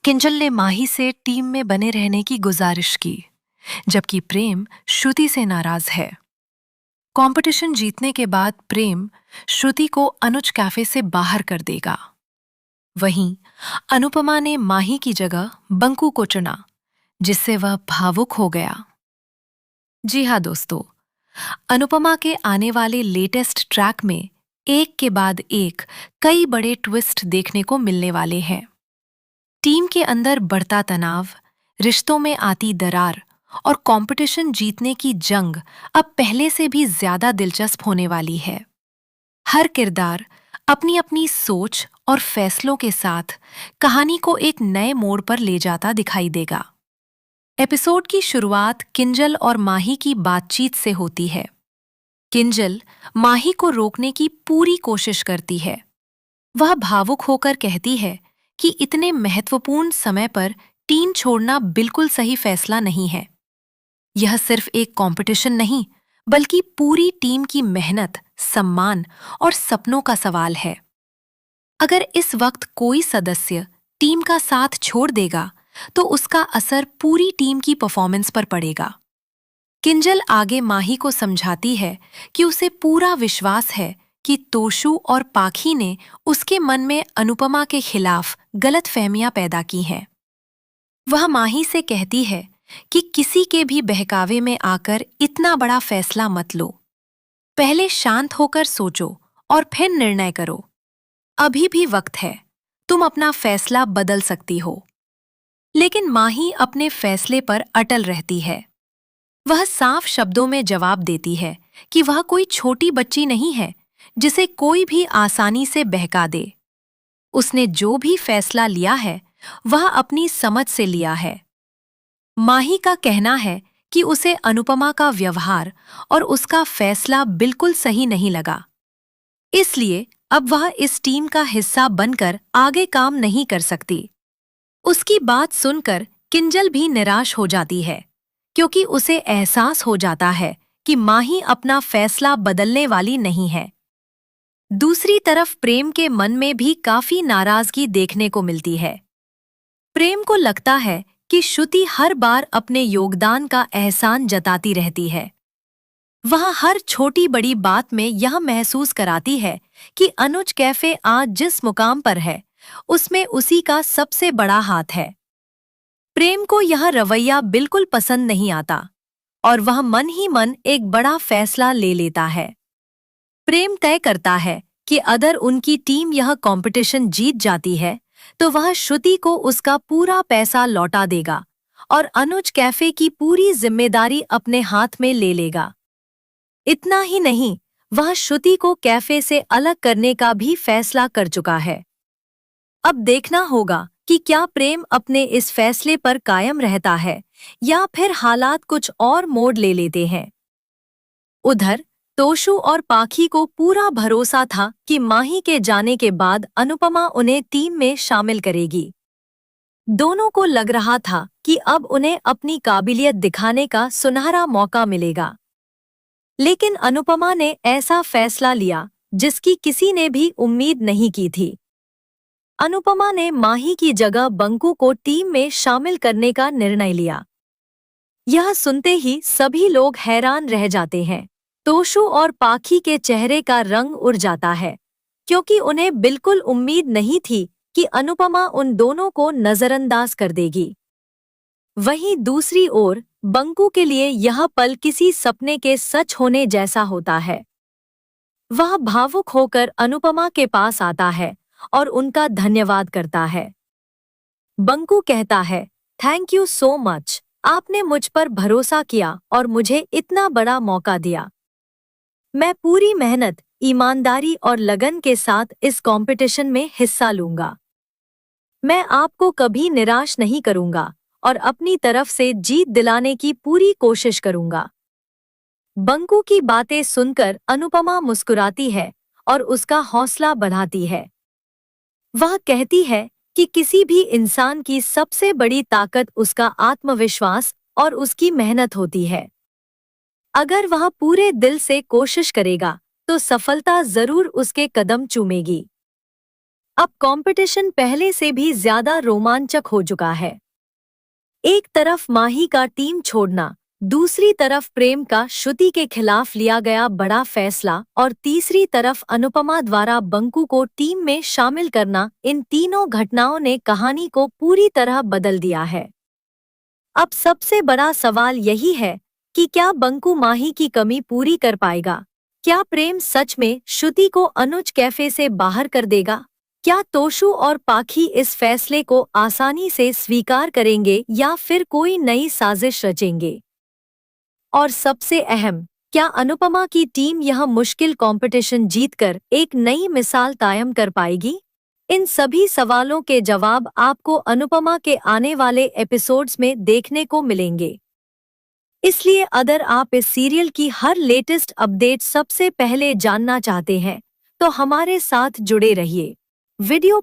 किंजल ने माही से टीम में बने रहने की गुजारिश की, जबकि प्रेम श्रुति से नाराज है। कंपटीशन जीतने के बाद प्रेम श्रुति को अनुज कैफे से बाहर कर देगा। वहीं अनुपमा ने माही की जगह बंकू को चुना, जिससे वह भावुक हो गया। जी हाँ दोस्तों, अनुपमा के आने वाले लेटेस्ट ट्रैक में एक के बाद एक कई बड़े ट्विस्ट देखने को मिलने वाले हैं। टीम के अंदर बढ़ता तनाव, रिश्तों में आती दरार और कंपटीशन जीतने की जंग अब पहले से भी ज्यादा दिलचस्प होने वाली है। हर किरदार अपनी अपनी सोच और फैसलों के साथ कहानी को एक नए मोड़ पर ले जाता दिखाई देगा। एपिसोड की शुरुआत किंजल और माही की बातचीत से होती है। किंजल माही को रोकने की पूरी कोशिश करती है। वह भावुक होकर कहती है कि इतने महत्वपूर्ण समय पर टीम छोड़ना बिल्कुल सही फैसला नहीं है। यह सिर्फ एक कंपटीशन नहीं, बल्कि पूरी टीम की मेहनत, सम्मान और सपनों का सवाल है। अगर इस वक्त कोई सदस्य टीम का साथ छोड़ देगा, तो उसका असर पूरी टीम की परफॉर्मेंस पर पड़ेगा। किंजल आगे माही को समझाती है कि उसे पूरा विश्वास है कि तोशु और पाखी ने उसके मन में अनुपमा के खिलाफ गलतफहमियां पैदा की हैं। वह माही से कहती है कि किसी के भी बहकावे में आकर इतना बड़ा फैसला मत लो। पहले शांत होकर सोचो और फिर निर्णय करो। अभी भी वक्त है, तुम अपना फैसला बदल सकती हो। लेकिन माही अपने फैसले पर अटल रहती है। वह साफ शब्दों में जवाब देती है कि वह कोई छोटी बच्ची नहीं है जिसे कोई भी आसानी से बहका दे। उसने जो भी फैसला लिया है, वह अपनी समझ से लिया है। माही का कहना है कि उसे अनुपमा का व्यवहार और उसका फैसला बिल्कुल सही नहीं लगा। इसलिए अब वह इस टीम का हिस्सा बनकर आगे काम नहीं कर सकती। उसकी बात सुनकर किंजल भी निराश हो जाती है, क्योंकि उसे एहसास हो जाता है कि माही अपना फैसला बदलने वाली नहीं है। दूसरी तरफ प्रेम के मन में भी काफी नाराजगी देखने को मिलती है। प्रेम को लगता है कि श्रुति हर बार अपने योगदान का एहसान जताती रहती है। वह हर छोटी बड़ी बात में यह महसूस कराती है कि अनुज कैफे आज जिस मुकाम पर है, उसमें उसी का सबसे बड़ा हाथ है। प्रेम को यह रवैया बिल्कुल पसंद नहीं आता और वह मन ही मन एक बड़ा फैसला ले लेता है। प्रेम तय करता है कि अगर उनकी टीम यह कंपटीशन जीत जाती है, तो वह श्रुति को उसका पूरा पैसा लौटा देगा और अनुज कैफे की पूरी जिम्मेदारी अपने हाथ में ले लेगा। इतना ही नहीं, वह श्रुति को कैफे से अलग करने का भी फैसला कर चुका है। अब देखना होगा कि क्या प्रेम अपने इस फैसले पर कायम रहता है या फिर हालात कुछ और मोड़ ले लेते हैं। उधर तोशु और पाखी को पूरा भरोसा था कि माही के जाने के बाद अनुपमा उन्हें टीम में शामिल करेगी। दोनों को लग रहा था कि अब उन्हें अपनी काबिलियत दिखाने का सुनहरा मौका मिलेगा। लेकिन अनुपमा ने ऐसा फैसला लिया जिसकी किसी ने भी उम्मीद नहीं की थी। अनुपमा ने माही की जगह बंकू को टीम में शामिल करने का निर्णय लिया। यह सुनते ही सभी लोग हैरान रह जाते हैं। तोशु और पाखी के चेहरे का रंग उड़ जाता है, क्योंकि उन्हें बिल्कुल उम्मीद नहीं थी कि अनुपमा उन दोनों को नजरअंदाज कर देगी। वहीं दूसरी ओर बंकू के लिए यह पल किसी सपने के सच होने जैसा होता है। वह भावुक होकर अनुपमा के पास आता है और उनका धन्यवाद करता है। बंकू कहता है, थैंक यू सो मच, आपने मुझ पर भरोसा किया और मुझे इतना बड़ा मौका दिया। मैं पूरी मेहनत, ईमानदारी और लगन के साथ इस कंपटीशन में हिस्सा लूंगा। मैं आपको कभी निराश नहीं करूंगा और अपनी तरफ से जीत दिलाने की पूरी कोशिश करूंगा। बंकू की बातें सुनकर अनुपमा मुस्कुराती है और उसका हौसला बढ़ाती है। वह कहती है कि किसी भी इंसान की सबसे बड़ी ताकत उसका आत्मविश्वास और उसकी मेहनत होती है। अगर वह पूरे दिल से कोशिश करेगा, तो सफलता जरूर उसके कदम चूमेगी। अब कंपटीशन पहले से भी ज्यादा रोमांचक हो चुका है। एक तरफ माही का टीम छोड़ना, दूसरी तरफ प्रेम का श्रुति के खिलाफ लिया गया बड़ा फैसला और तीसरी तरफ अनुपमा द्वारा बंकू को टीम में शामिल करना, इन तीनों घटनाओं ने कहानी को पूरी तरह बदल दिया है। अब सबसे बड़ा सवाल यही है कि क्या बंकू माही की कमी पूरी कर पाएगा? क्या प्रेम सच में श्रुति को अनुज कैफे से बाहर कर देगा? क्या तोशु और पाखी इस फैसले को आसानी से स्वीकार करेंगे या फिर कोई नई साजिश रचेंगे? और सबसे अहम, क्या अनुपमा की टीम यह मुश्किल कंपटीशन जीतकर एक नई मिसाल कायम कर पाएगी? इन सभी सवालों के जवाब आपको अनुपमा के आने वाले एपिसोड्स में देखने को मिलेंगे। इसलिए अगर आप इस सीरियल की हर लेटेस्ट अपडेट सबसे पहले जानना चाहते हैं, तो हमारे साथ जुड़े रहिए। वीडियो